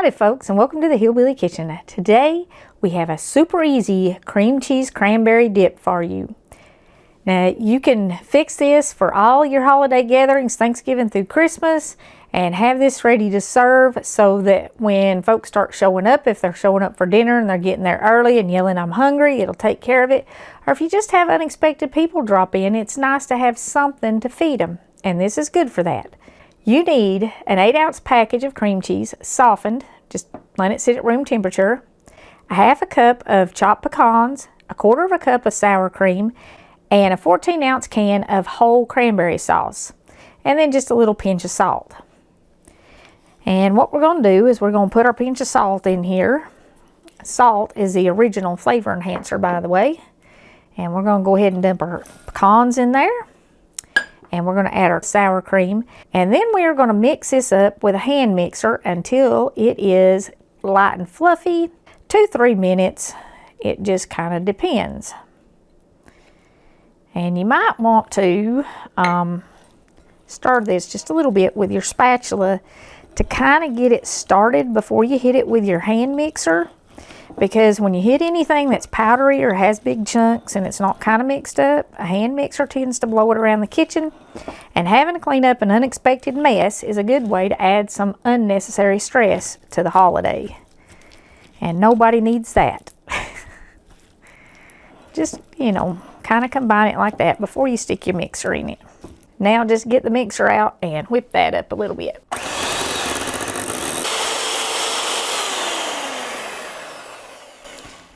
Howdy folks, and welcome to the Hillbilly Kitchen. Today we have a super easy cream cheese cranberry dip for you. Now you can fix this for all your holiday gatherings, Thanksgiving through Christmas, and have this ready to serve so that when folks start showing up, if they're showing up for dinner and they're getting there early and yelling I'm hungry, it'll take care of it. Or if you just have unexpected people drop in, it's nice to have something to feed them, and this is good for that. You need an 8-ounce package of cream cheese, softened, just let it sit at room temperature, a half a cup of chopped pecans, a quarter of a cup of sour cream, and a 14-ounce can of whole cranberry sauce, and then just a little pinch of salt. And what we're going to do is we're going to put our pinch of salt in here. Salt is the original flavor enhancer, by the way. And we're going to go ahead and dump our pecans in there. And we're going to add our sour cream, and then we are going to mix this up with a hand mixer until it is light and fluffy. 2-3 minutes, it just kind of depends. And you might want to stir this just a little bit with your spatula to kind of get it started before you hit it with your hand mixer, because when you hit anything that's powdery or has big chunks and it's not kind of mixed up, a hand mixer tends to blow it around the kitchen, and having to clean up an unexpected mess is a good way to add some unnecessary stress to the holiday. And nobody needs that. Just, kind of combine it like that before you stick your mixer in it. Now just get the mixer out and whip that up a little bit.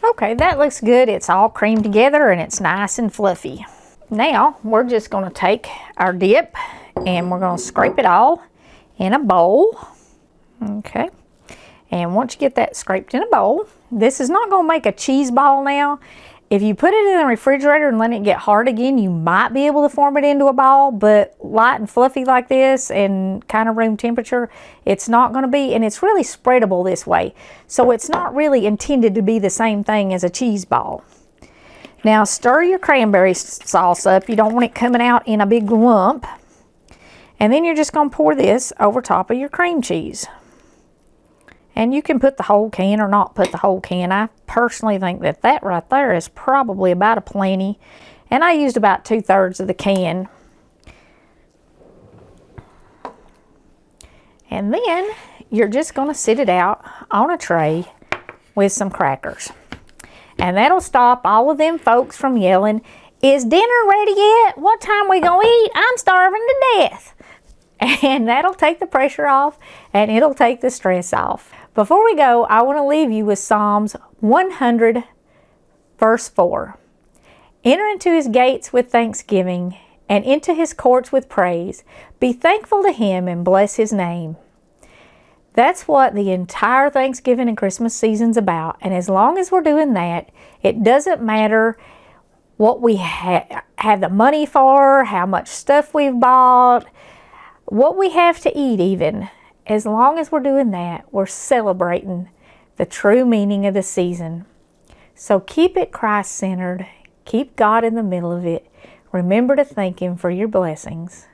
Okay, that looks good. It's all creamed together and it's nice and fluffy. Now we're just going to take our dip and we're going to scrape it all in a bowl. Okay, and once you get that scraped in a bowl, this is not going to make a cheese ball now. If you put it in the refrigerator and let it get hard again, you might be able to form it into a ball, but light and fluffy like this and kind of room temperature, it's not going to be, and it's really spreadable this way. So it's not really intended to be the same thing as a cheese ball. Now stir your cranberry sauce up. You don't want it coming out in a big lump. And then you're just going to pour this over top of your cream cheese. And you can put the whole can or not put the whole can. I personally think that right there is probably about a plenty. And I used about 2/3 of the can. And then you're just going to sit it out on a tray with some crackers. And that'll stop all of them folks from yelling, "Is dinner ready yet? What time we gonna eat? I'm starving to death." And that'll take the pressure off and it'll take the stress off. Before we go, I want to leave you with Psalms 100, verse 4. Enter into his gates with thanksgiving and into his courts with praise. Be thankful to him and bless his name. That's what the entire Thanksgiving and Christmas season's about. And as long as we're doing that, it doesn't matter what we have the money for, how much stuff we've bought, what we have to eat even. As long as we're doing that, we're celebrating the true meaning of the season. So keep it Christ-centered. Keep God in the middle of it. Remember to thank him for your blessings.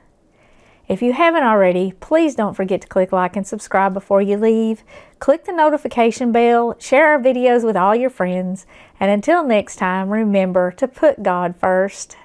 If you haven't already, please don't forget to click like and subscribe before you leave. Click the notification bell, share our videos with all your friends, and until next time, remember to put God first.